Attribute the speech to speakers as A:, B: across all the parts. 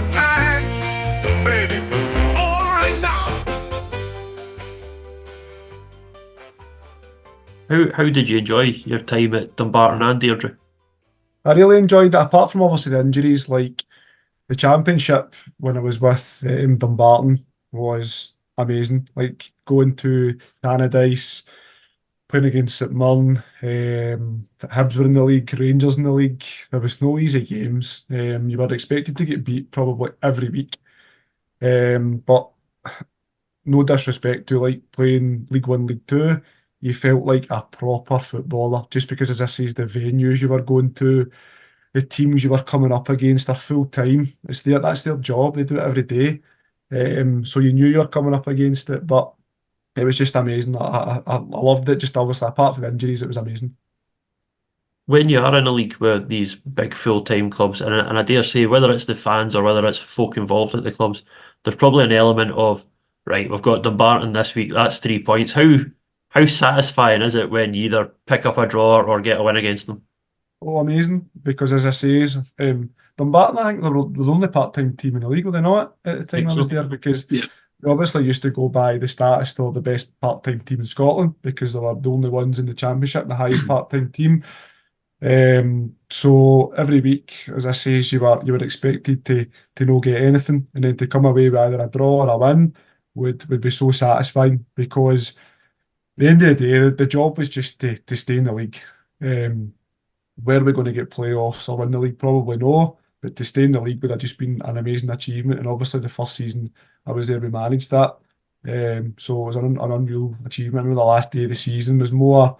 A: night, baby. All right now.
B: How did you enjoy your time at Dumbarton and Deirdre?
C: I really enjoyed it, apart from obviously the injuries. Like the championship when I was with Dumbarton was amazing. Like going to Tannadice, playing against St Mirren, Hibs were in the league, Rangers in the league. There was no easy games. You were expected to get beat probably every week. But no disrespect to like playing League One, League Two, you felt like a proper footballer just because, as I say, the venues you were going to, the teams you were coming up against are full time. That's their job. They do it every day. So you knew you were coming up against it, but it was just amazing. I loved it. Just obviously apart from the injuries, it was amazing.
B: When you are in a league with these big full-time clubs, and I dare say, whether it's the fans or whether it's folk involved at the clubs, there's probably an element of, right, we've got Dumbarton this week, that's 3 points. How satisfying is it when you either pick up a draw or get a win against them?
C: Oh, amazing! Because as I say, Dumbarton, I think they were the only part-time team in the league, were they not at the time
B: Think
C: I was
B: so.
C: there? Because
D: Yeah.
C: we obviously used to go by the status of the best part-time team in Scotland because they were the only ones in the championship, the highest part-time team. So every week, as I say, you were expected to not get anything, and then to come away with either a draw or a win would be so satisfying because at the end of the day, the job was just to stay in the league. Were we going to get playoffs or win the league? Probably no, but to stay in the league would have just been an amazing achievement. And obviously, the first season I was there, we managed that. So it was an unreal achievement. I remember the last day of the season was more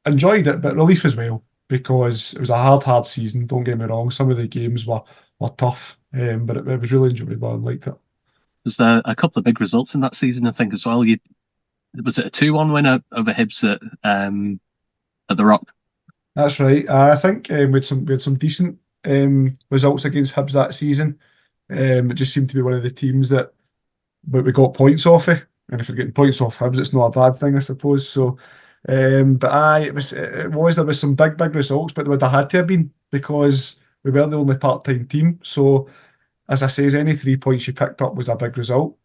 C: enjoyed it, but relief as well because it was a hard season. Don't get me wrong, some of the games were tough, but it was really enjoyable. I liked it.
D: There's a couple of big results in that season, I think, as well. Was it a 2-1 win over Hibs at the Rock?
C: That's right. I think we had some decent results against Hibs that season. It just seemed to be one of the teams that we got points off it. And if you're getting points off Hibs, it's not a bad thing, I suppose. So, but there was some big results, but there would have had to have been because we were the only part-time team. So, as I say, any 3 points you picked up was a big result.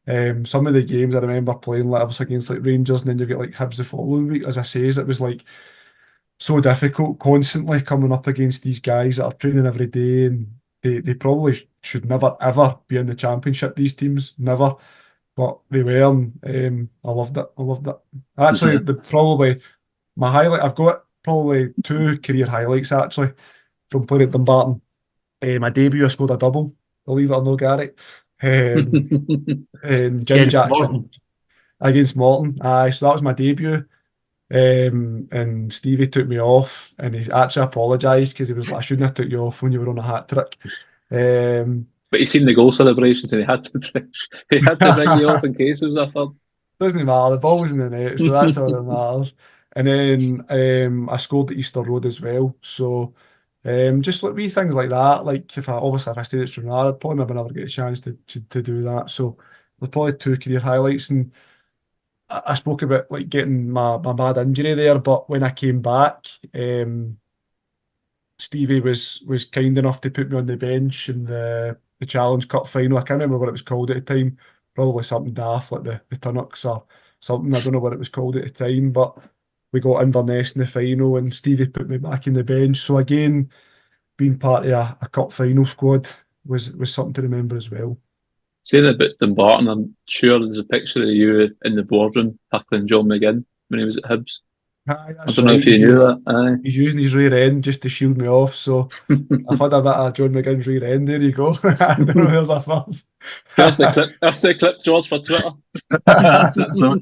C: Some of the games I remember playing like obviously against like Rangers, and then you get like Hibs the following week. As I say, it was like so difficult constantly coming up against these guys that are training every day, and they probably should never ever be in the championship. These teams never, but they were. And, I loved it. I loved it. Actually, probably my highlight. I've got probably two career highlights actually from playing at Dumbarton. My debut, I scored a double. Believe it or not, Gary. And Jim
B: Against
C: Jackson
B: Morton.
C: against Morton. Aye, so that was my debut. And Stevie took me off, and he actually apologised because he was like, "I shouldn't have took you off when you were on a hat trick."
E: But you seen the goal celebrations, and he had to bring you off in case it was a third.
C: Doesn't matter. The ball was in the net, so that's all that matters. And then I scored at Easter Road as well. So just like wee things like that. Like if I stayed at Stranraer, I'd probably never get a chance to do that. So there's probably two career highlights. And I spoke about like getting my bad injury there, but when I came back, Stevie was kind enough to put me on the bench in the Challenge Cup final. I can't remember what it was called at the time. Probably something daft like the Tunnocks or something. I don't know what it was called at the time, but we got Inverness in the final, and Stevie put me back in the bench. So again, being part of a cup final squad was something to remember as well.
E: Saying about Dumbarton, I'm sure there's a picture of you in the boardroom tackling John McGinn when he was at Hibs.
C: Aye,
E: I
C: that's
E: don't know
C: right.
E: if you knew that. Aye.
C: He's using his rear end just to shield me off. So I've had a bit of John McGinn's rear end. There you go. I don't know where's that first.
E: That's the clip. That's the clip, George, for Twitter.
D: That's it, so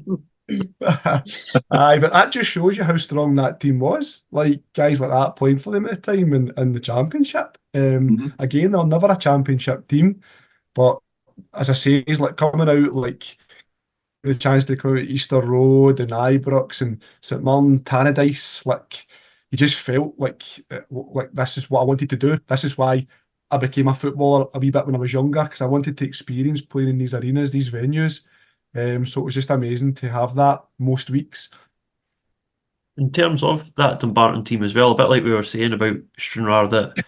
C: Aye, but that just shows you how strong that team was. Like guys like that playing for them at the time in the championship. Again, they're never a championship team, but as I say, he's like coming out like the chance to come out Easter Road and Ibrox and St Mirren, Tannadice. Like you just felt like this is what I wanted to do. This is why I became a footballer a wee bit when I was younger, because I wanted to experience playing in these arenas, these venues. So it was just amazing to have that most weeks.
B: In terms of that Dumbarton team as well, a bit like we were saying about Stranraer, that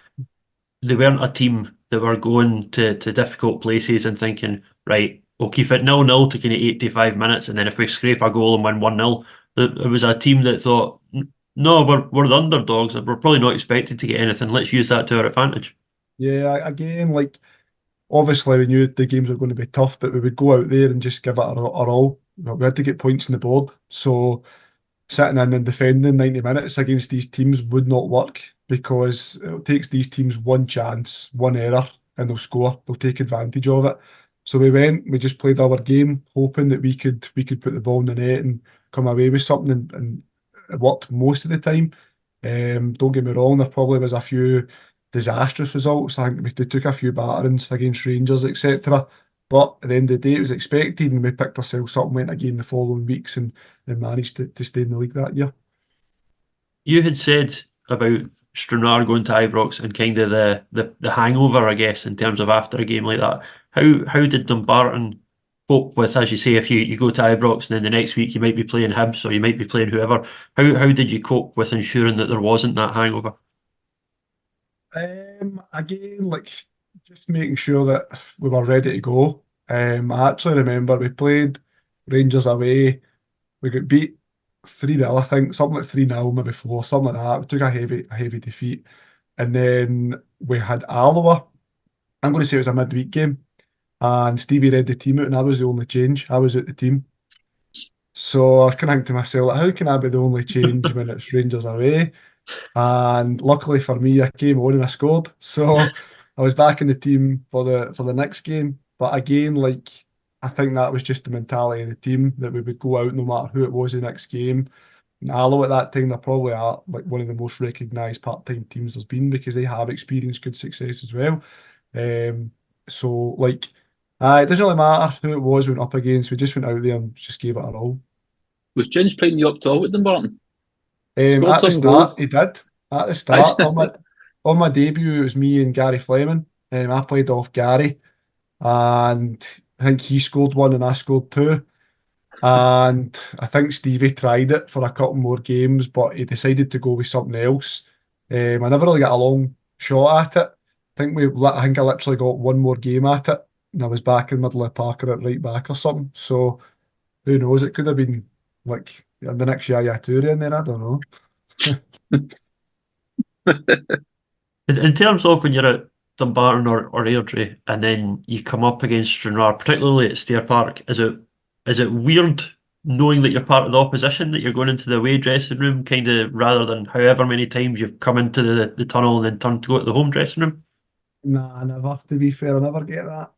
B: they weren't a team that were going to difficult places and thinking, right, we'll keep it 0-0 to kind of 85 minutes, and then if we scrape a goal and win 1-0, it was a team that thought, no, we're the underdogs, we're probably not expected to get anything, let's use that to our advantage.
C: Yeah, again, like obviously we knew the games were going to be tough, but we would go out there and just give it our all. We had to get points on the board, so sitting in and defending 90 minutes against these teams would not work because it takes these teams one chance, one error, and they'll score. They'll take advantage of it. So we just played our game, hoping that we could put the ball in the net and come away with something, and it worked most of the time. Don't get me wrong, there probably was a few disastrous results. I think we took a few batterings against Rangers, etc. But at the end of the day, it was expected, and we picked ourselves up and went again the following weeks and managed to stay in the league that year.
B: You had said about Stranraer going to Ibrox and kind of the hangover, I guess, in terms of after a game like that. How did Dumbarton cope with, as you say, if you go to Ibrox and then the next week you might be playing Hibs or you might be playing whoever? How did you cope with ensuring that there wasn't that hangover?
C: Again, like just making sure that we were ready to go. I actually remember we played Rangers away. We got beat 3-0, I think, something like 3-0, maybe 4, something like that. We took a heavy defeat. And then we had Alloa. I'm going to say it was a midweek game. And Stevie read the team out, and I was the only change. I was out the team. So I was kind of thinking to myself, like, how can I be the only change when it's Rangers away? And luckily for me, I came on and I scored. So I was back in the team for the next game. But again, like I think that was just the mentality of the team that we would go out no matter who it was the next game. And Allo at that time, they probably are like one of the most recognised part-time teams there's been because they have experienced good success as well. So like, it doesn't really matter who it was we went up against. We just went out there and just gave it our all.
E: Was Ginge playing you up tall with Dumbarton?
C: At the
E: Scored some
C: start,
E: goals.
C: he did. At the start, on my debut, it was me and Gary Fleming. I played off Gary, and I think he scored one and I scored two. And I think Stevie tried it for a couple more games, but he decided to go with something else. I never really got a long shot at it. I think I literally got one more game at it, and I was back in the middle of the park or at right back or something. So who knows? It could have been like the next Yaya Toure in there. I don't know.
B: In terms of when you're at Dumbarton or Airdrie and then you come up against Stranraer, particularly at Stair Park, is it weird knowing that you're part of the opposition, that you're going into the away dressing room, kind of rather than however many times you've come into the tunnel and then turned to go to the home dressing room?
C: Nah, never. To be fair, I never get that.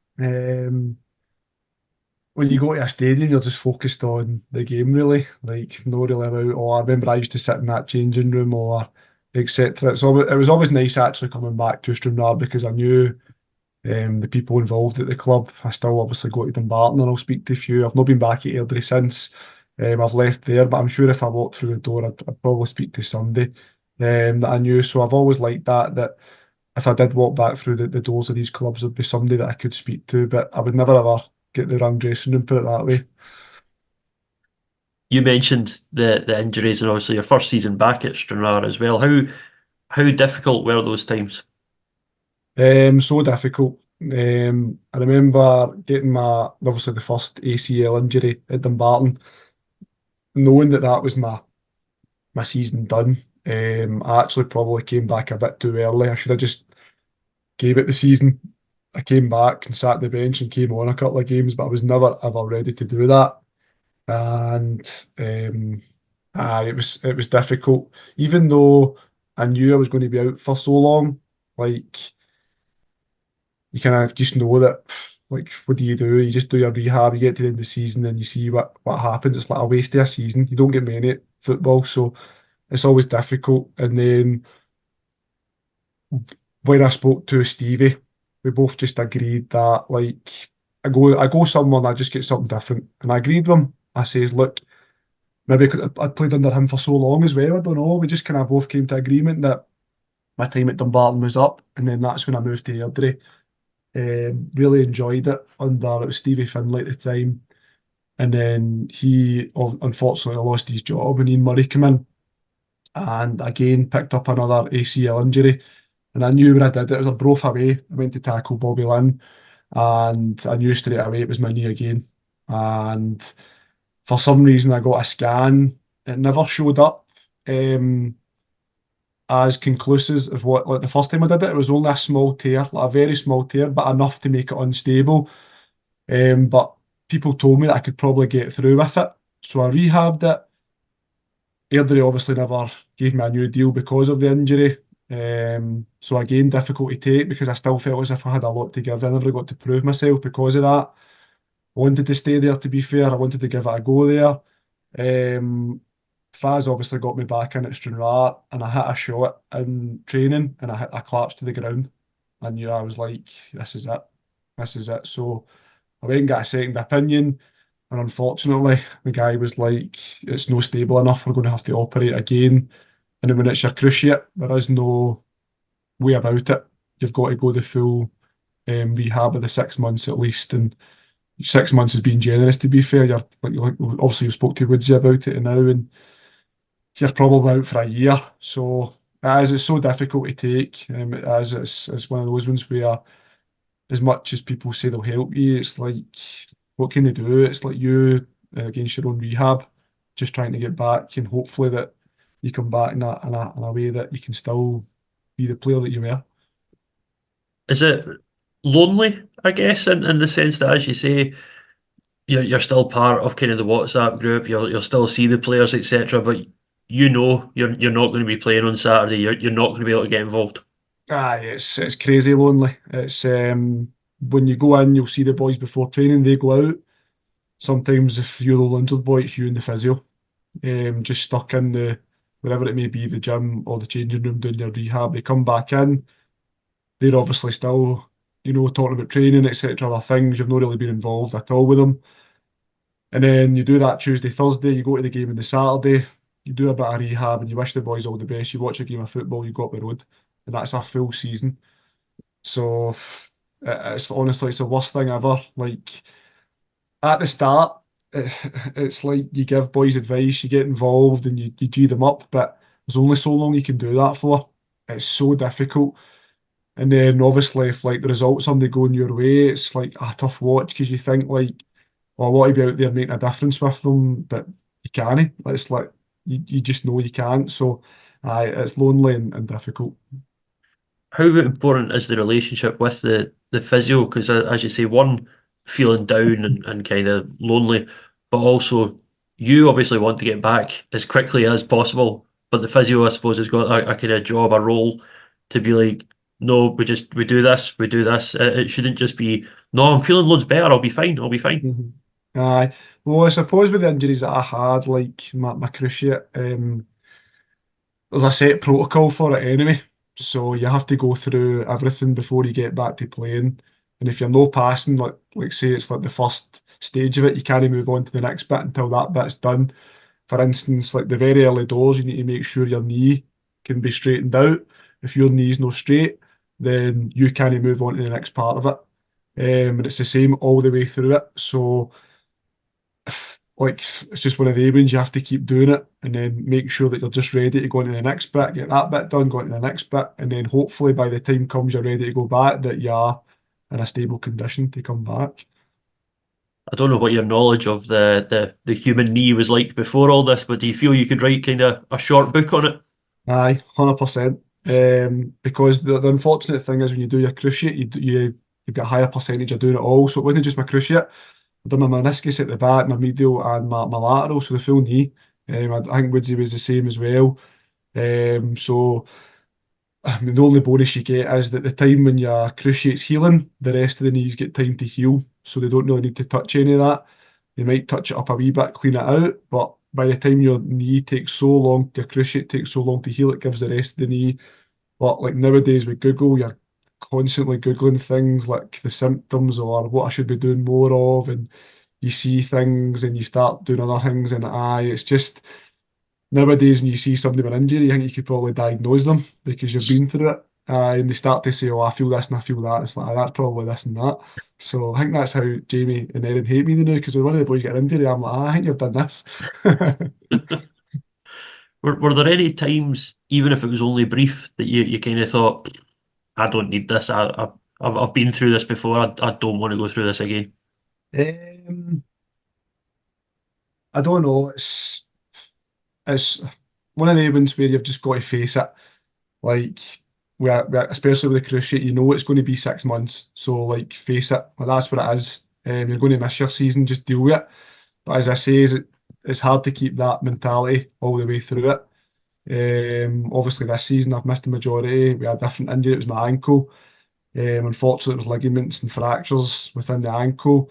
C: When you go to a stadium, you're just focused on the game, really. Like, no really about, I remember I used to sit in that changing room or etc. So it was always nice actually coming back to Stranraer because I knew the people involved at the club. I still obviously go to Dumbarton and I'll speak to a few. I've not been back at Airdrie since I've left there, but I'm sure if I walked through the door, I'd probably speak to somebody that I knew. So I've always liked that if I did walk back through the doors of these clubs, there'd be somebody that I could speak to, but I would never ever get the wrong dressing room, put it that way.
B: You mentioned the injuries and obviously your first season back at Stranraer as well. How difficult were those times?
C: So difficult. I remember getting obviously the first ACL injury at Dumbarton, knowing that was my season done. I actually probably came back a bit too early. I should have just gave it the season. I came back and sat on the bench and came on a couple of games, but I was never ever ready to do that. And it was difficult. Even though I knew I was going to be out for so long, like you kind of just know that, like, what do? You just do your rehab, you get to the end of the season and you see what happens. It's like a waste of a season. You don't get many at football, so it's always difficult. And then when I spoke to Stevie, we both just agreed that, like, I go somewhere and I just get something different. And I agreed with him. I says, look, maybe I'd played under him for so long as well. I don't know. We just kind of both came to agreement that my time at Dumbarton was up, and then that's when I moved to Airdrie. Really enjoyed it it was Stevie Finlay at the time, and then he unfortunately lost his job, and Ian Murray came in, and again picked up another ACL injury, And I knew when I did it, it was a broth away. I went to tackle Bobby Lynn, and I knew straight away it was my knee again. And for some reason, I got a scan. It never showed up as conclusive of what, like the first time I did it, it was only a small tear, like a very small tear, but enough to make it unstable. But people told me that I could probably get through with it. So I rehabbed it. Airdrie obviously never gave me a new deal because of the injury. So again, difficult to take because I still felt as if I had a lot to give. I never got to prove myself because of that. I wanted to stay there, to be fair. I wanted to give it a go there. Faz obviously got me back in at Stranraer, and I hit a shot in training and I collapsed to the ground. I knew, I was like, this is it. This is it. So I went and got a second opinion. And unfortunately, the guy was like, it's no stable enough. We're going to have to operate again. And then when it's your cruciate, there is no way about it. You've got to go the full rehab of the 6 months at least. And 6 months has been generous, to be fair. Obviously, you spoke to Woodsy about it now, and you're probably out for a year. So it's so difficult to take. It's one of those ones where, as much as people say they'll help you, it's like, what can they do? It's like you against your own rehab, just trying to get back, and hopefully that you come back in a way that you can still be the player that you were.
B: Is it lonely, I guess, in the sense that, as you say, you're still part of kind of the WhatsApp group, you'll still see the players, etc., but you know you're not going to be playing on Saturday, you're not going to be able to get involved.
C: Aye, it's crazy lonely. It's when you go in, you'll see the boys before training, they go out. Sometimes if you're the injured boy, it's you and the physio. Just stuck in the, wherever it may be, the gym or the changing room doing your rehab. They come back in, they're obviously still, talking about training, etc., other things. You've not really been involved at all with them. And then you do that Tuesday, Thursday, you go to the game on the Saturday, you do a bit of rehab and you wish the boys all the best. You watch a game of football, you go up the road, and that's a full season. So it's honestly, it's the worst thing ever. Like, at the start, it's like you give boys advice, you get involved and you G them up, but there's only so long you can do that for. It's so difficult. And then obviously if like the results aren't going your way, it's like a tough watch because you think like, oh, I want to be out there making a difference with them, but you can't. It's like you just know you can't. So it's lonely and difficult.
B: How important is the relationship with the physio? Because as you say, one, feeling down and kind of lonely, but also you obviously want to get back as quickly as possible. But the physio, I suppose, has got a kind of job, a role to be like, no, we do this, we do this. It shouldn't just be, no, I'm feeling loads better, I'll be fine, I'll be fine.
C: Mhm. Aye. Well, I suppose with the injuries that I had, like my cruciate, there's a set protocol for it anyway. So you have to go through everything before you get back to playing. And if you're no passing, like say it's like the first stage of it, you can't move on to the next bit until that bit's done. For instance, like the very early doors, you need to make sure your knee can be straightened out. If your knee's no straight, then you can't move on to the next part of it. And it's the same all the way through it. So like it's just one of the ones you have to keep doing it and then make sure that you're just ready to go into the next bit, get that bit done, go into the next bit, and then hopefully by the time comes you're ready to go back, that you are in a stable condition to come back.
B: I don't know what your knowledge of the human knee was like before all this, but do you feel you could write kind of a short book on it?
C: Aye, 100%. Because the unfortunate thing is when you do your cruciate, you've got a higher percentage of doing it all. So it wasn't just my cruciate. I've done my meniscus at the back, my medial and my lateral, so the full knee. I think Woodsy was the same as well. So I mean, the only bonus you get is that the time when your cruciate's healing, the rest of the knees get time to heal. So they don't really need to touch any of that. They might touch it up a wee bit, clean it out, but by the time your knee takes so long, your cruciate takes so long to heal, it gives the rest of the knee. But like nowadays with Google, you're constantly Googling things like the symptoms or what I should be doing more of, and you see things and you start doing other things, and it's just nowadays when you see somebody with an injury, I think you could probably diagnose them because you've been through it. And they start to say, oh, I feel this and I feel that. It's like, that's probably this and that. So I think that's how Jamie and Erin hate me now, because when one of the boys get an injury, I'm like, I think you've done this.
B: Were there any times, even if it was only brief, that you kind of thought, I don't need this. I've been through this before. I don't want to go through this again.
C: Um, I don't know. It's one of the ones where you've just got to face it. Like especially with the cruise ship, you know it's going to be 6 months. So like face it. Like, that's what it is. You're going to miss your season. Just deal with it. But as I say, it's hard to keep that mentality all the way through it. Obviously this season I've missed the majority. We had a different injury. It was my ankle. Unfortunately, it was ligaments and fractures within the ankle.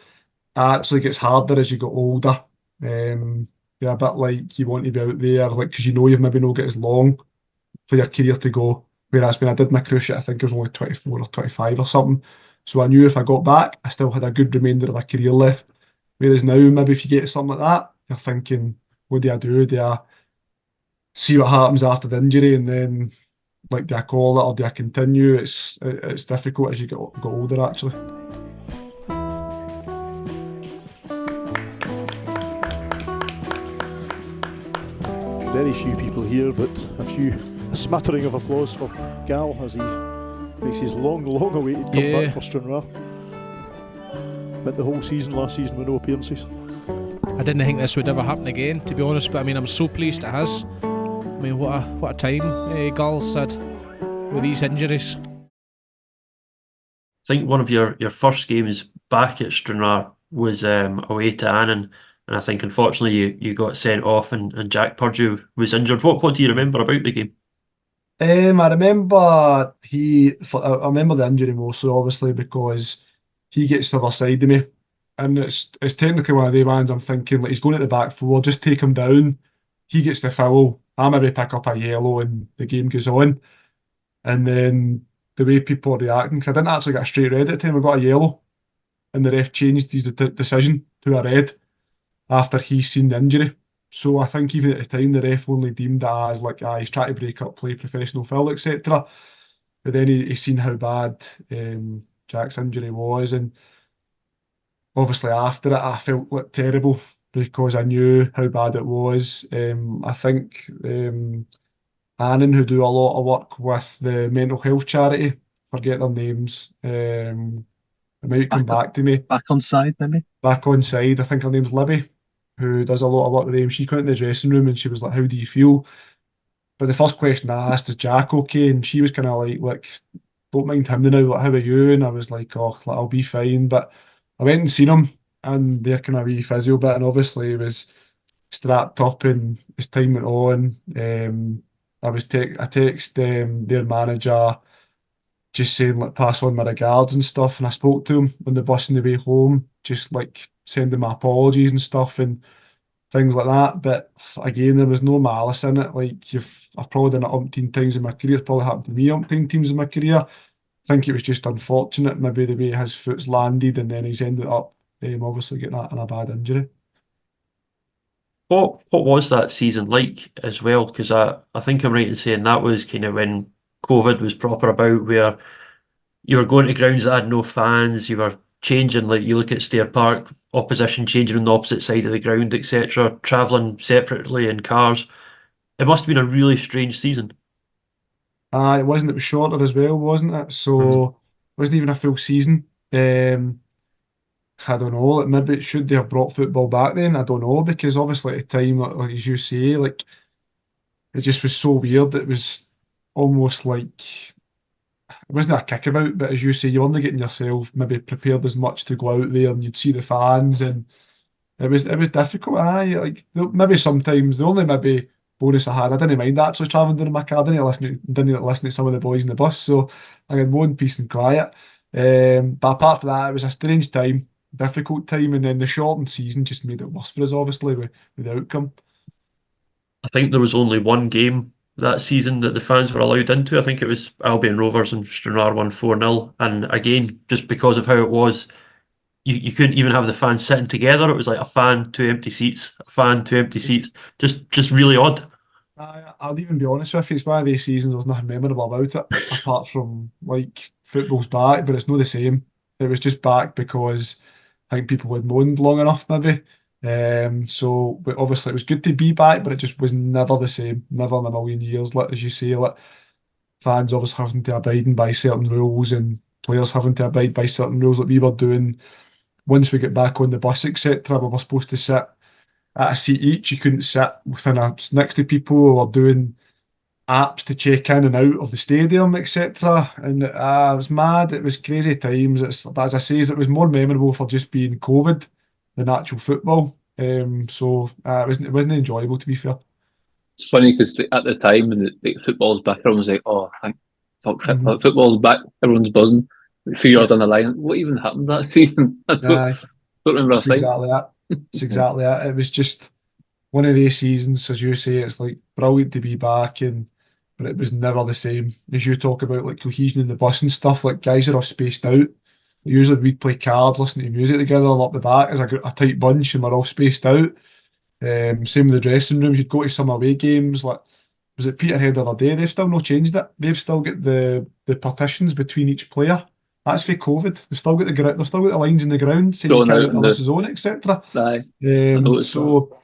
C: It actually gets harder as you get older. You're a bit like you want to be out there, like because you know you've maybe not got as long for your career to go. Whereas when I did my cruise ship, I think I was only 24 or 25 or something. So I knew if I got back, I still had a good remainder of my career left. Whereas now, maybe if you get something like that, you're thinking, what do I do? Do I see what happens after the injury and then like do I call it or do I continue? It's difficult as you get older actually.
F: Very few people here, but a smattering of applause for Gal as he makes his long-awaited comeback for Stranraer. But the whole season, last season, with no appearances.
G: I didn't think this would ever happen again, to be honest, but I mean, I'm so pleased it has. I mean, what a time Gal's had with these injuries.
B: I think one of your first games back at Stranraer was away to Annan, and I think unfortunately you got sent off and Jack Purdue was injured. What do you remember about the game?
C: I remember I remember the injury mostly, obviously, because he gets to the other side of me, and it's technically one of the ones I'm thinking like he's going at the back four, just take him down. He gets the foul, I maybe pick up a yellow, and the game goes on. And then the way people are reacting, because I didn't actually get a straight red at the time, I got a yellow, and the ref changed his decision to a red after he's seen the injury. So I think even at the time, the ref only deemed it as like, he's trying to break up play, professional foul, etc. But then he's seen how bad Jack's injury was, and obviously after it, I felt like terrible because I knew how bad it was. I think Annan, who do a lot of work with the mental health charity, forget their names. It might come back to me.
D: Back on side, maybe?
C: Back on side, I think her name's Libby, who does a lot of work with them. She came into the dressing room and she was like, how do you feel? But the first question I asked, is Jack okay? And she was kind of like, don't mind him now, like, how are you? And I was like, oh, like, I'll be fine. But I went and seen him, and they're kind of wee physio bit, and obviously he was strapped up, and as time went on, I text their manager just saying like pass on my regards and stuff, and I spoke to him on the bus on the way home, just like sending my apologies and stuff and things like that. But again, there was no malice in it. Like I've probably done it umpteen times in my career. It's probably happened to me umpteen times in my career. I think it was just unfortunate, maybe the way his foot's landed, and then he's ended up obviously getting that in a bad injury.
B: What was that season like as well? Because I think I'm right in saying that was kind of when COVID was proper about, where you were going to grounds that had no fans, you were changing, like you look at Stair Park, opposition changing on the opposite side of the ground, etc., travelling separately in cars. It must have been a really strange season.
C: It wasn't. It was shorter as well, wasn't it? So it wasn't even a full season. I don't know. Like maybe should they have brought football back then? I don't know, because obviously at the time, like as you say, like it just was so weird. It was almost like it wasn't a kickabout, but as you say, you're only getting yourself maybe prepared as much to go out there, and you'd see the fans, and it was difficult. Like maybe sometimes the only maybe bonus I didn't mind actually travelling down in my car. I didn't listen to some of the boys in the bus, so I had more in peace and quiet. But apart from that, it was a strange time, difficult time, and then the shortened season just made it worse for us, obviously, with the outcome.
B: I think there was only one game that season that the fans were allowed into. I think it was Albion Rovers and Stranraer won 4-0. And again, just because of how it was, you couldn't even have the fans sitting together. It was like a fan, two empty seats, a fan, two empty seats. Just really odd.
C: I'll even be honest with you, it's one of these seasons there's nothing memorable about it, apart from like football's back, but it's not the same. It was just back because I think people had moaned long enough, maybe. But obviously it was good to be back, but it just was never the same, never in a million years. Like as you say, like fans obviously having to abide by certain rules and players having to abide by certain rules that we were doing. Once we get back on the bus, etc., we were supposed to sit at a seat each. You couldn't sit within a next to people. We were doing apps to check in and out of the stadium, etc. And it was mad. It was crazy times. But as I say, it was more memorable for just being COVID than actual football. So it wasn't enjoyable, to be fair.
E: It's funny because at the time when the football's back, everyone was like, "Oh, thank fuck, football's back." Everyone's buzzing. A few years down the line, what even happened that season? I don't remember a
C: It's
E: thing.
C: exactly that. It's exactly that. It was just one of these seasons, as you say. It's like brilliant to be back, but it was never the same. As you talk about, like cohesion in the bus and stuff. Like guys are all spaced out. Usually we'd play cards, listen to music together, up the back as a tight bunch, and we're all spaced out. Same with the dressing rooms. You'd go to some away games. Like was it Peterhead the other day? They've still not changed it. They've still got the partitions between each player. That's for COVID. They've still got they've still got the lines in the ground saying you
E: Drawn
C: can't
E: out
C: enter
E: in
C: this zone, etc.
E: Aye, I noticed
C: So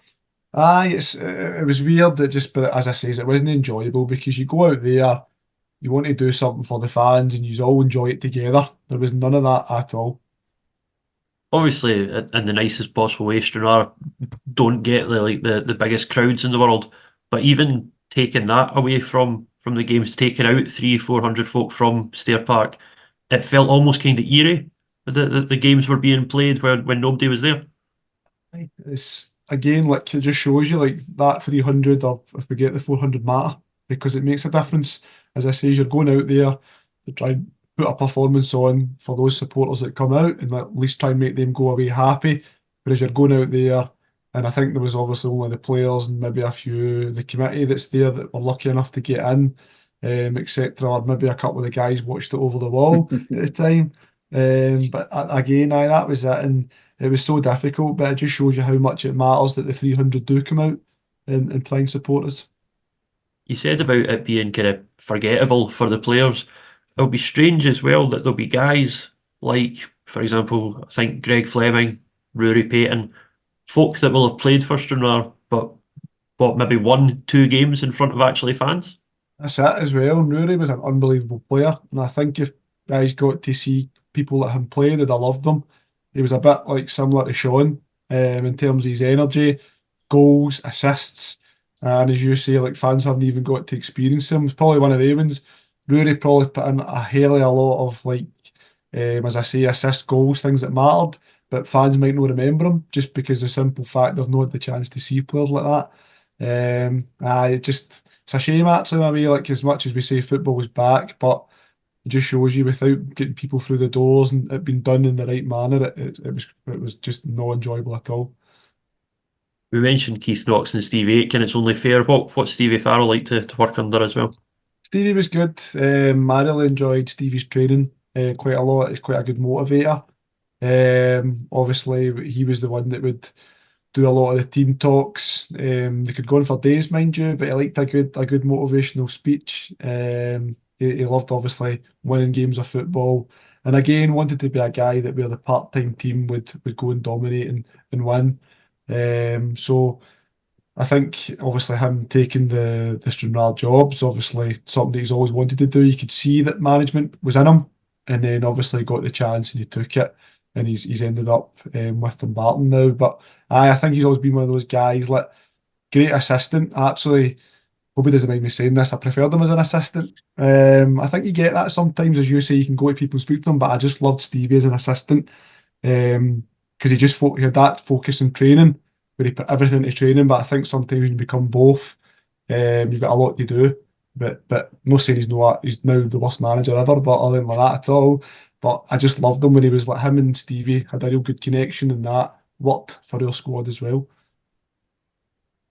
C: it was weird that but as I say, it wasn't enjoyable because you go out there, you want to do something for the fans, and you all enjoy it together. There was none of that at all.
B: Obviously, in the nicest possible way, Stranraer don't get the biggest crowds in the world, but even taking that away from the games, taking out 300-400 folk from Stair Park, it felt almost kind of eerie that the games were being played when nobody was there.
C: It's again like it just shows you like that 300 or if we get the 400 matter because it makes a difference. As I say, you're going out there to try and put a performance on for those supporters that come out and at least try and make them go away happy. Whereas you're going out there, and I think there was obviously only the players and maybe a few the committee that's there that were lucky enough to get in, etc. Or maybe a couple of the guys watched it over the wall at the time. But again, that was it, and it was so difficult. But it just shows you how much it matters that the 300 do come out and try and support us.
B: You said about it being kind of forgettable for the players. It'll be strange as well that there'll be guys like, for example, I think Greg Fleming, Rory Payton, folk that will have played for Stranraer, but what, maybe 1-2 games in front of actually fans?
C: That's it as well. And Rory was an unbelievable player, and I think if guys got to see people let him play, they'd have loved him. He was a bit like similar to Sean in terms of his energy, goals, assists, and as you say, like fans haven't even got to experience him. It's probably one of the ones. Rory probably put in a hell of a lot of like, as I say, assist goals, things that mattered, but fans might not remember him just because the simple fact they've not had the chance to see players like that. It's a shame actually in a way, like as much as we say football is back, but it just shows you without getting people through the doors and it being done in the right manner, it was just not enjoyable at all.
B: We mentioned Keith Knox and Stevie Aitken. It's only fair. What's Stevie Farrell like to work under as well?
C: Stevie was good. I really enjoyed Stevie's training quite a lot. He's quite a good motivator. Obviously, he was the one that would do a lot of the team talks. They could go on for days, mind you, but he liked a good motivational speech. He loved obviously winning games of football, and again wanted to be a guy that where the part-time team would go and dominate and win. So I think obviously him taking the Stranraer jobs, obviously something that he's always wanted to do. You could see that management was in him, and then obviously got the chance and he took it, and he's ended up with Dumbarton now. But I think he's always been one of those guys, like great assistant. Actually, hope he doesn't mind me saying this. I preferred him as an assistant. I think you get that sometimes, as you say, you can go to people and speak to them, but I just loved Stevie as an assistant because he had that focus in training where he put everything into training. But I think sometimes when you become both, you've got a lot to do. But no saying he's now the worst manager ever, but other than that at all. But I just loved him when he was like him and Stevie had a real good connection, and that worked for our squad as well.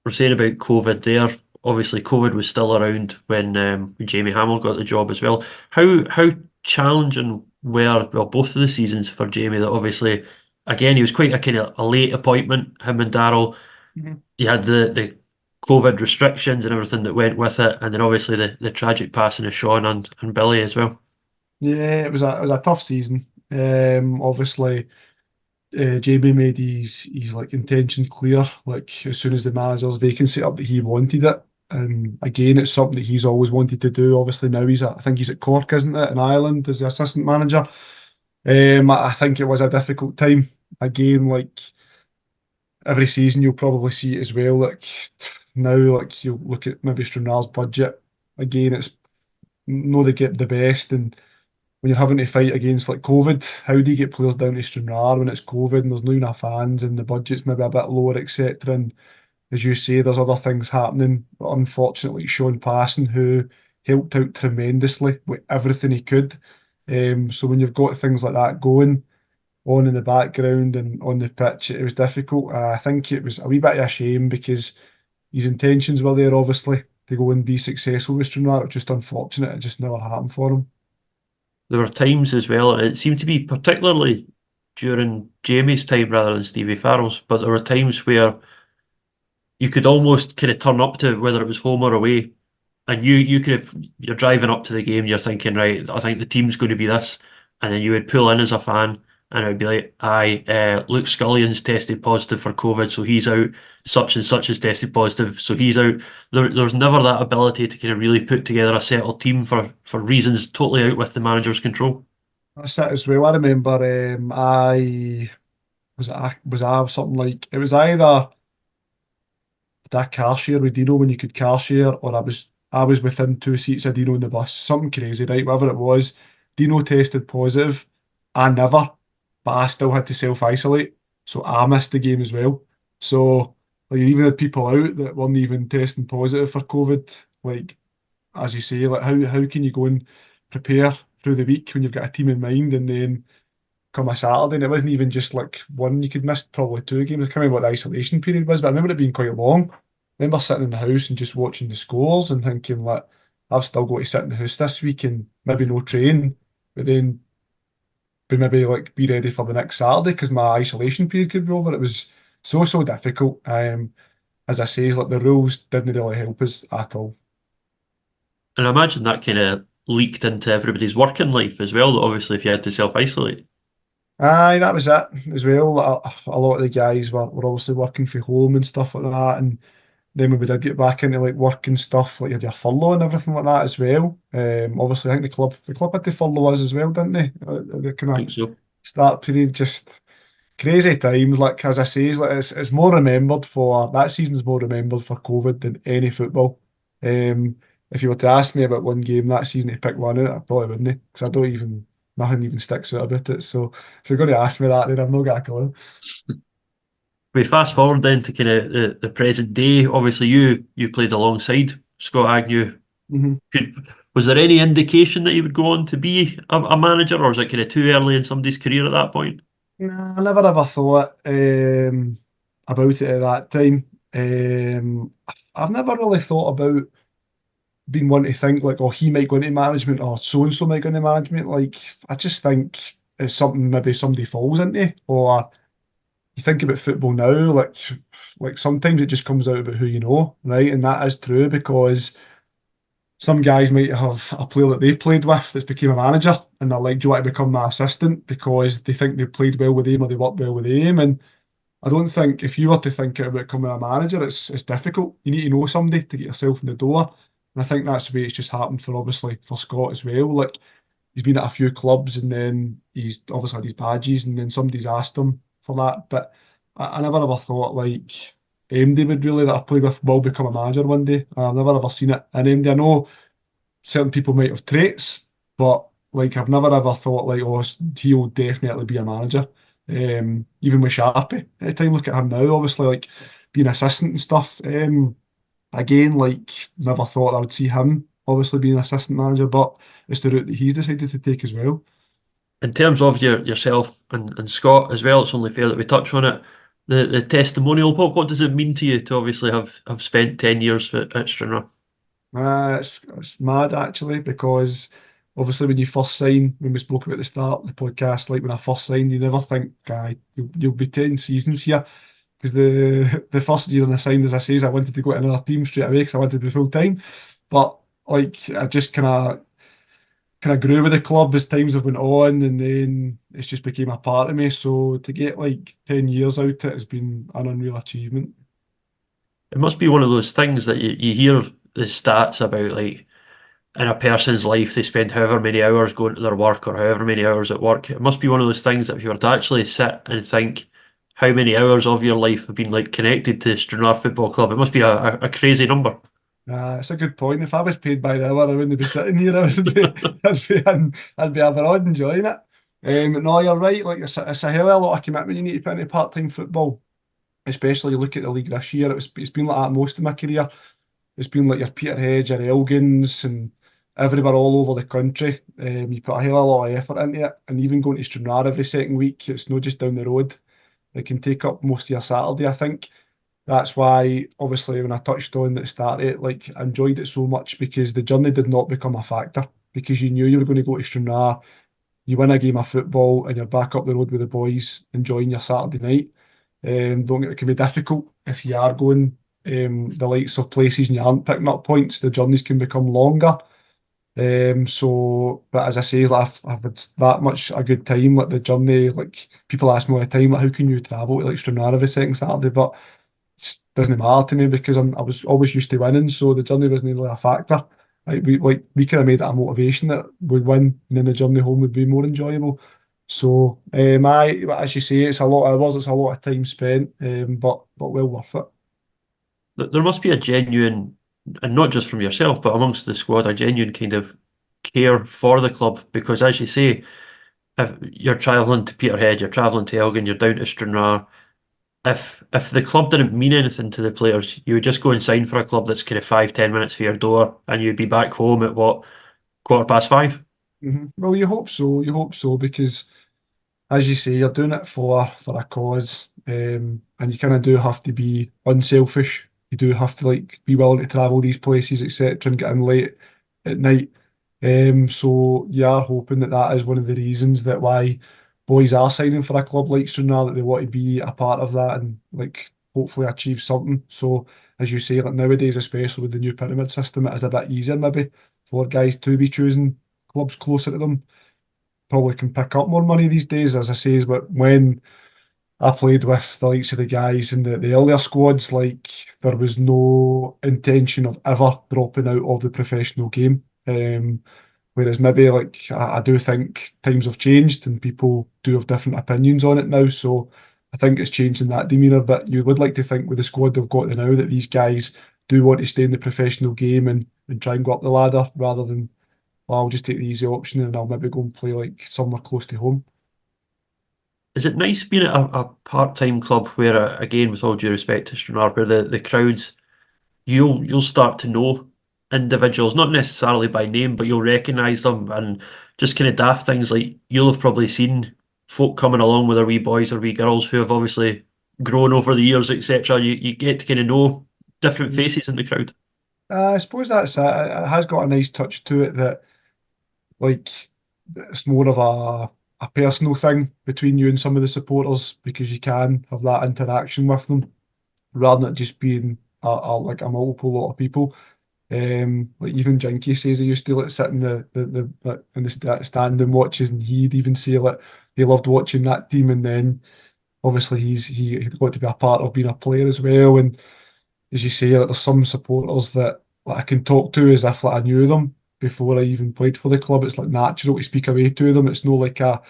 B: We're saying about COVID there. Obviously, COVID was still around when Jamie Hamill got the job as well. How challenging were both of the seasons for Jamie? That obviously, again, he was quite a kind of a late appointment. Him and Darrell. You had the COVID restrictions and everything that went with it, and then obviously the tragic passing of Sean and Billy as well.
C: Yeah, it was a tough season. Obviously, Jamie made his like intention clear. Like as soon as the manager's vacancy up, that he wanted it. And again, it's something that he's always wanted to do. Obviously now I think he's at Cork, isn't it, in Ireland as the assistant manager. I think it was a difficult time. Again, like every season you'll probably see it as well. Like now, like you look at maybe Stranraer's budget. Again, it's no they get the best, and when you're having to fight against like COVID, how do you get players down to Stranraer when it's COVID and there's no enough fans and the budget's maybe a bit lower, etc. And as you say, there's other things happening. But unfortunately, Sean Passon, who helped out tremendously with everything he could. So when you've got things like that going on in the background and on the pitch, it was difficult. I think it was a wee bit of a shame because his intentions were there, obviously, to go and be successful with Stranraer. It was just unfortunate. It just never happened for him.
B: There were times as well, and it seemed to be particularly during Jamie's time rather than Stevie Farrell's, but there were times where you could almost kind of turn up to whether it was home or away, and you could have, you're driving up to the game, you're thinking, right, I think the team's going to be this, and then you would pull in as a fan, and it would be like, aye, Luke Scullion's tested positive for COVID, so he's out. Such and such has tested positive, so he's out. There's never that ability to kind of really put together a settled team for reasons totally out with the manager's control.
C: That's it as well. I remember I something like it was either that car share with Dino when you could car share, or I was within 2 seats of Dino in the bus. Something crazy, right? Whatever it was. Dino tested positive. I never, but I still had to self-isolate. So I missed the game as well. So like you even had people out that weren't even testing positive for COVID. Like as you say, like how can you go and prepare through the week when you've got a team in mind, and then come a Saturday, and it wasn't even just like one, you could miss probably 2 games. I can't remember what the isolation period was, but I remember it being quite long. I remember sitting in the house and just watching the scores and thinking, like, I've still got to sit in the house this week and maybe no train, but then be ready for the next Saturday because my isolation period could be over. It was so difficult. As I say, like the rules didn't really help us at all.
B: And I imagine that kind of leaked into everybody's working life as well, obviously, if you had to self-isolate.
C: Aye, that was it as well. Like, a lot of the guys were obviously working from home and stuff like that. And then when we did get back into like work and stuff, like you had your furlough and everything like that as well. Obviously, I think the club had to furlough us as well, didn't they? The
B: I
C: kind
B: think
C: of
B: so.
C: start period, just crazy times. Like as I say, it's more remembered for that season's more remembered for COVID than any football. If you were to ask me about one game that season to pick one out, I probably wouldn't, because nothing even sticks out about it. So if you're going to ask me that, then I've not got a clue.
B: We fast forward then to kind of the present day. Obviously, you played alongside Scott Agnew.
C: Mm-hmm.
B: Was there any indication that he would go on to be a manager, or was it kind of too early in somebody's career at that point?
C: No, I never ever thought about it at that time. I've never really thought about being one to think like, oh, he might go into management or so and so might go into management. Like, I just think it's something maybe somebody falls into, or you think about football now, like sometimes it just comes out about who you know, right? And that is true because some guys might have a player that they played with that's became a manager, and they're like, do you want to become my assistant because they think they played well with him or they worked well with him? And I don't think if you were to think about becoming a manager, it's difficult. You need to know somebody to get yourself in the door. And I think that's the way it's just happened for Scott as well. Like he's been at a few clubs and then he's obviously had his badges and then somebody's asked him for that. But I never ever thought like MD would really that I played with will become a manager one day. I've never ever seen it in MD. I know certain people might have traits, but like I've never ever thought like, oh, he'll definitely be a manager. Even with Sharpie, at the time, look at him now, obviously like being assistant and stuff. Again, like never thought I would see him obviously being assistant manager, but it's the route that he's decided to take as well.
B: In terms of yourself and Scott as well, it's only fair that we touch on it. The testimonial, what does it mean to you to obviously have spent 10 years at Stranraer?
C: It's mad actually, because obviously when you first sign, when we spoke about at the start of the podcast, like when I first signed, you never think, guy, you'll be 10 seasons here. Because the first year when I signed, as I say, I wanted to go to another team straight away because I wanted to be full time. But like I just kind of grew with the club as times have went on, and then it's just became a part of me. So to get like 10 years out of it has been an unreal achievement.
B: It must be one of those things that you hear the stats about, like, in a person's life they spend however many hours going to their work or however many hours at work. It must be one of those things that if you were to actually sit and think how many hours of your life have been like connected to Stranraer Football Club, it must be a crazy number.
C: It's a good point. If I was paid by the hour, I wouldn't be sitting here. I'd be abroad enjoying it. No, you're right. Like it's a hell of a lot of commitment you need to put into part-time football. Especially you look at the league this year. It's been like that most of my career. It's been like your Peterheads, your Elgins, and everywhere all over the country. You put a hell of a lot of effort into it, and even going to Stranraer every second week, it's not just down the road. It can take up most of your Saturday, I think. That's why, obviously, when I touched on at the start of it, like, I enjoyed it so much because the journey did not become a factor because you knew you were going to go to Stranraer, you win a game of football, and you're back up the road with the boys enjoying your Saturday night. Don't get it can be difficult if you are going the likes of places and you aren't picking up points. The journeys can become longer. But as I say, like, I've had that much a good time. Like the journey, like people ask me all the time, like how can you travel to like Stranraer every second Saturday? But it doesn't matter to me because I was always used to winning, so the journey wasn't really a factor. We could have made it a motivation that we'd win, and then the journey home would be more enjoyable. So, as you say, it's a lot of hours, it's a lot of time spent, but well worth it.
B: There must be a genuine, and not just from yourself, but amongst the squad, a genuine kind of care for the club because, as you say, if you're travelling to Peterhead, you're travelling to Elgin, you're down to Stranraer. If the club didn't mean anything to the players, you would just go and sign for a club that's kind of 5-10 minutes for your door, and you'd be back home at what, 5:15?
C: Well, you hope so. You hope so because, as you say, you're doing it for a cause, and you kind of do have to be unselfish. You do have to like be willing to travel these places, etc., and get in late at night. So you are hoping that that is one of the reasons that why boys are signing for a club like Stranraer, that they want to be a part of that and like hopefully achieve something. So as you say, like nowadays, especially with the new pyramid system, it is a bit easier maybe for guys to be choosing clubs closer to them. Probably can pick up more money these days, as I say, but when I played with the likes of the guys in the earlier squads, like there was no intention of ever dropping out of the professional game. Whereas maybe like I do think times have changed and people do have different opinions on it now. So I think it's changing that demeanour. But you would like to think with the squad they've got now that these guys do want to stay in the professional game and try and go up the ladder rather than, well, I'll just take the easy option and I'll maybe go and play like somewhere close to home.
B: Is it nice being at a part-time club where, again, with all due respect to Stranraer, where the crowds, you'll start to know individuals, not necessarily by name, but you'll recognise them and just kind of daft things like you'll have probably seen folk coming along with their wee boys or wee girls who have obviously grown over the years, etc. You get to kind of know different faces in the crowd.
C: I suppose that's it. It has got a nice touch to it that like it's more of a personal thing between you and some of the supporters because you can have that interaction with them rather than it just being like a multiple lot of people. Like even Jinky says he used to like sit in the stand and watches, and he'd even say like he loved watching that team, and then obviously he got to be a part of being a player as well. And as you say, like there's some supporters that like I can talk to as if like I knew them before I even played for the club. It's like natural to speak away to them. It's no like that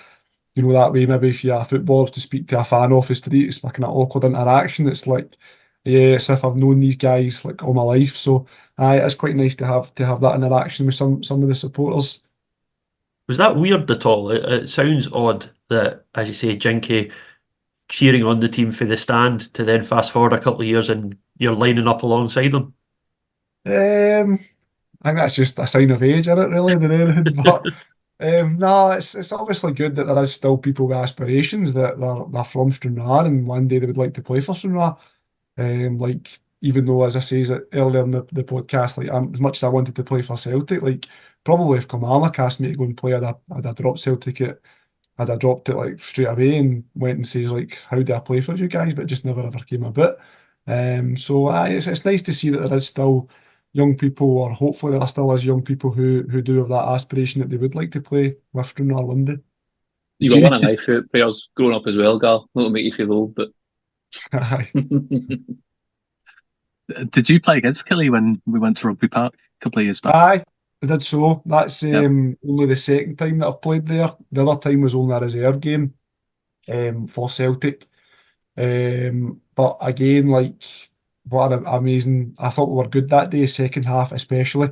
C: way maybe if you're a footballer to speak to a fan off the street, it's like an awkward interaction. It's like, yeah, it's if I've known these guys like all my life. So it's quite nice to have that interaction with some of the supporters.
B: Was that weird at all? It sounds odd that, as you say, Jinky cheering on the team for the stand to then fast forward a couple of years and you're lining up alongside them.
C: I think that's just a sign of age, isn't it, really, than anything. But no, it's obviously good that there is still people with aspirations that they're from Stranraer and one day they would like to play for Stranraer. Like even though, as I say earlier in the podcast, like as much as I wanted to play for Celtic, like probably if Kilmarnock asked me to go and play, I'd have dropped Celtic I'd have dropped it like straight away and went and says like, how do I play for you guys? But it just never ever came about. So it's nice to see that there is still young people, or hopefully there still is young people who do have that aspiration that they would like to play with Stranraer one day.
E: You got one of my favourite players growing up as well, Gal. Not to make you feel old, but
C: Aye.
D: Did you play against Killy when we went to Rugby Park a couple of years back?
C: Aye, I did so. That's
D: Yep.
C: only the second time that I've played there. The other time was only a reserve game for Celtic. But again, like, what an amazing. I thought we were good that day, second half especially.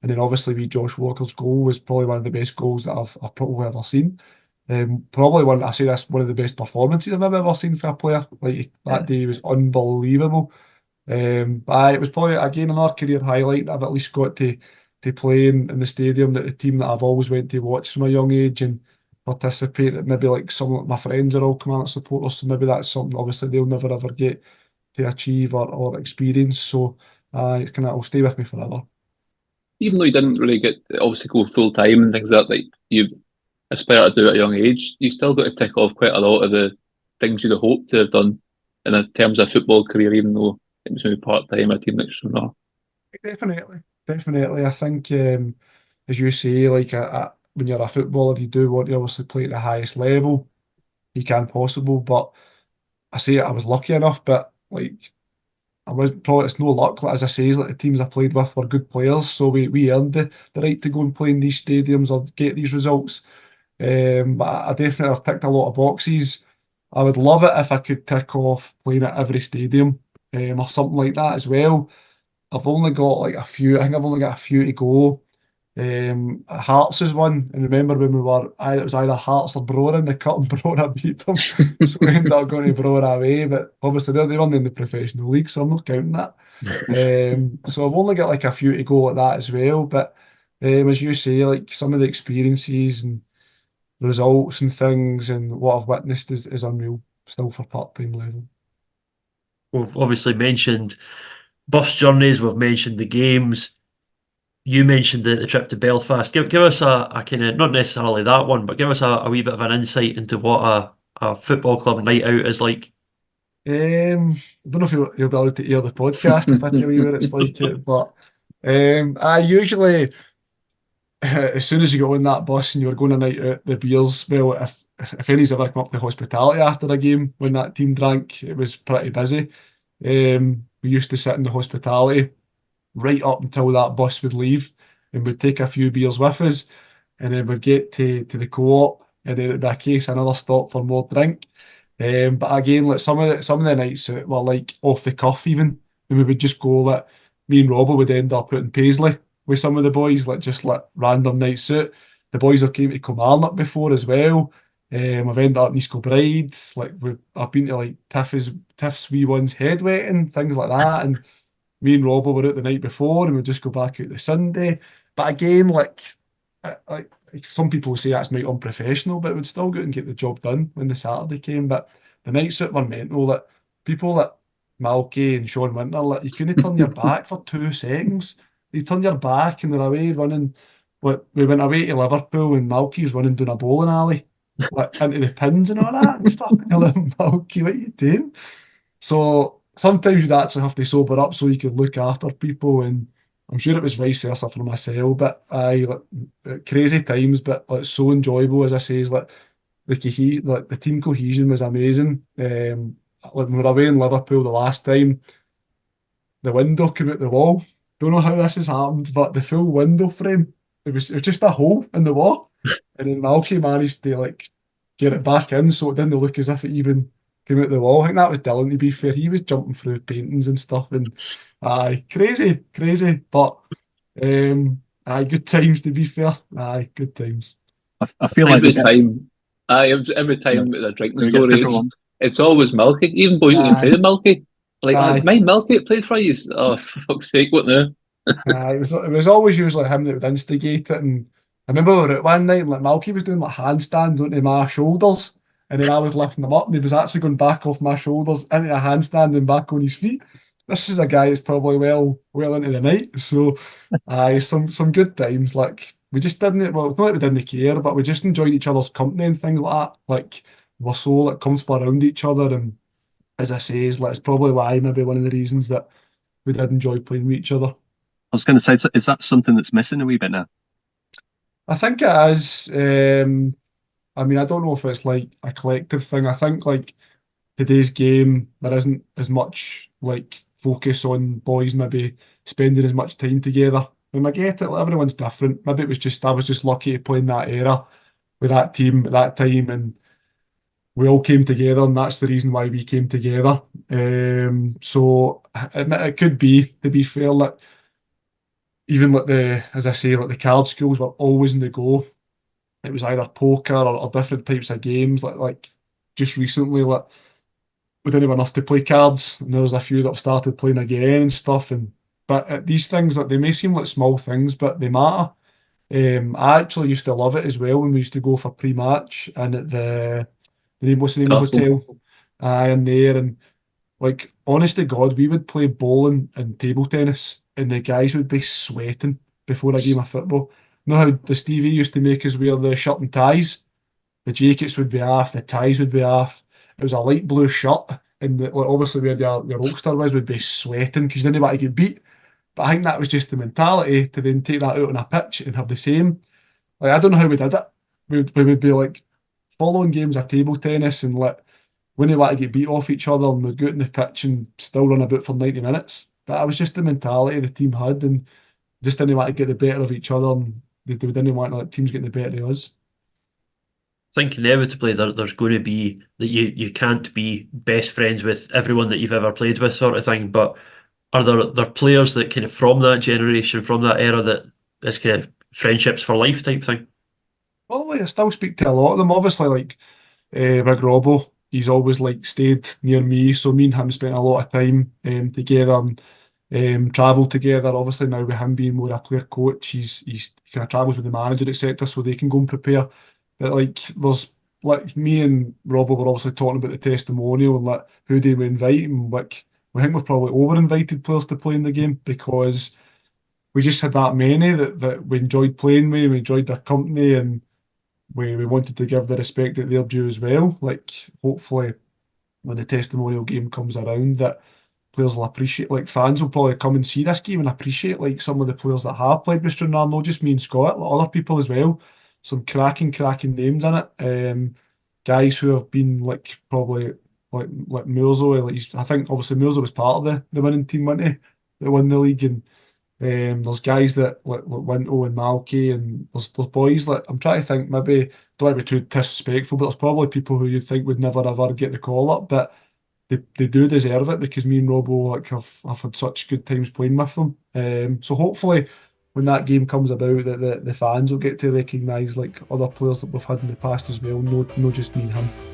C: And then obviously Josh Walker's goal was probably one of the best goals that I've probably ever seen. Probably one, I say that's one of the best performances I've ever seen for a player. Like, that day was unbelievable. But aye, it was probably again another career highlight that I've at least got to play in the stadium, that the team that I've always went to watch from a young age and participate. That maybe like some of my friends are all coming out supporters, so maybe that's something obviously they'll never ever get to achieve or experience. So it's kind of, it'll stay with me forever.
E: Even though you didn't really get to obviously go full time and things like that you aspire to do at a young age, you still got to tick off quite a lot of the things you'd have hoped to have done in terms of football career, even though it was maybe part time, a team like Stranraer.
C: Definitely. I think, as you say, like when you're a footballer, you do want to obviously play at the highest level you can possible. But I say I was lucky enough, but like I was probably, it's no luck. Like, as I say, like the teams I played with were good players, so we earned the right to go and play in these stadiums or get these results. But I definitely have ticked a lot of boxes. I would love it if I could tick off playing at every stadium, or something like that as well. I've only got like a few. I think I've only got a few to go. Hearts is one, and remember when it was either Hearts or Brora in the cup, and Brora beat them, so we ended up going to Brora away. But obviously they weren't in the professional league, so I'm not counting that. So I've only got like a few to go at that as well. But as you say, like some of the experiences and results and things, and what I've witnessed is unreal. Still for part-time level.
B: We've obviously mentioned bus journeys, we've mentioned the games. You mentioned the trip to Belfast. Give us a kind of, not necessarily that one, but give us a wee bit of an insight into what a football club night out is like.
C: I don't know if you'll be able to hear the podcast if I tell you what it's like, but I usually, as soon as you go on that bus and you're going a night out, the beers, well, if any's ever come up to hospitality after a game when that team drank, it was pretty busy. We used to sit in the hospitality right up until that bus would leave, and we'd take a few beers with us, and then we'd get to the co-op, and then it'd be a case of another stop for more drink. But again, like some of the nights were like off the cuff even, and we would just go, like me and Robbo would end up out in Paisley with some of the boys, like just like random nights out. The boys have came to Kilmarnock before as well. I've ended up in East Kilbride. Like I've been to like Tiff's wee ones head wetting, things like that, and me and Robbo were out the night before, and we'd just go back out the Sunday. But again, like some people say that's might unprofessional, but we'd still go out and get the job done when the Saturday came. But the nights out were mental. That people like Malky and Sean Winter, like you couldn't turn your back for 2 seconds. You turn your back and they're away running. Like we went away to Liverpool and Malky's running down a bowling alley, like into the pins and all that and stuff. And you're like, Malky, what are you doing? So sometimes you'd actually have to sober up so you could look after people, and I'm sure it was vice versa for myself. But crazy times, but like so enjoyable. As I say, is like the team cohesion was amazing. Like when we were away in Liverpool the last time, the window came out the wall. Don't know how this has happened, but the full window frame, it was just a hole in the wall, and then Malky managed to like get it back in so it didn't look as if it even came out the wall. I think that was Dylan, to be fair. He was jumping through paintings and stuff, and crazy, but good times, to be fair. Good times.
D: I feel like
E: every time, every time the drinking story, it's always Milky. Even boys who play Milky, like my Milky played for you. Oh, for fuck's sake, what now?
C: It was always usually him that would instigate it, and I remember we were out one night and like Malky was doing like handstands onto my shoulders, and then I was lifting him up, and he was actually going back off my shoulders into a handstand and back on his feet. This is a guy that's probably well into the night. So some good times. Like we just didn't, well, it's not that we didn't care, but we just enjoyed each other's company and things like that. Like we're so like comfortable around each other, and as I say, it's probably why maybe one of the reasons that we did enjoy playing with each other.
D: I was going to say, is that something that's missing a wee bit now?
C: I think it is. I mean, I don't know if it's like a collective thing. I think like today's game, there isn't as much like focus on boys maybe spending as much time together. And I get it, like, everyone's different. Maybe I was just lucky to play in that era with that team at that time, and we all came together, and that's the reason why we came together. So it could be, to be fair, like even like as I say, like the card schools were always in the go. It was either poker or different types of games. Like just recently, like we didn't have enough to play cards, and there was a few that have started playing again and stuff. And but these things, like they may seem like small things, but they matter. I actually used to love it as well when we used to go for pre-match and at what's the name of the
E: Castle.
C: hotel? In there, and like honest to God, we would play bowling and table tennis, and the guys would be sweating before a game of football. You know how the Stevie used to make us wear the shirt and ties? The jackets would be off, the ties would be off. It was a light blue shirt, and like, obviously where your Ulster was would be sweating because you didn't want to get beat. But I think that was just the mentality to then take that out on a pitch and have the same. Like I don't know how we did it. We would be like following games of table tennis and like when they want to get beat off each other, and we'd go out in the pitch and still run about for 90 minutes. But that was just the mentality the team had, and just didn't want to get the better of each other, and they didn't want to let teams getting the better of us.
B: I think inevitably there's going to be that you can't be best friends with everyone that you've ever played with, sort of thing. But are there players that kind of from that generation, from that era, that is kind of friendships for life type thing?
C: Well, like, I still speak to a lot of them. Obviously, like Big Robbo, he's always like stayed near me, so me and him spent a lot of time together and travelled together. Obviously, now with him being more a player coach, he kind of travels with the manager, etc., so they can go and prepare. But like, there's like me and Robbo were obviously talking about the testimonial and like who do we invite, and like we think we've probably over invited players to play in the game because we just had that many that we enjoyed playing with, we enjoyed their company, and we wanted to give the respect that they're due as well. Like, hopefully, when the testimonial game comes around, that players will appreciate, like, fans will probably come and see this game and appreciate, like, some of the players that have played with Stranraer, not just me and Scott, like, other people as well. Some cracking names in it. Guys who have been, like, probably, like Muirzo, like, I think, obviously, Muirzo was part of the winning team, wasn't he? That won the league, and there's guys that like Winto and Malky, and there's boys like I'm trying to think, maybe don't want to be too disrespectful, but there's probably people who you'd think would never ever get the call up, but they do deserve it because me and Robbo like have had such good times playing with them. So hopefully when that game comes about that the fans will get to recognise like other players that we've had in the past as well, no just me and him.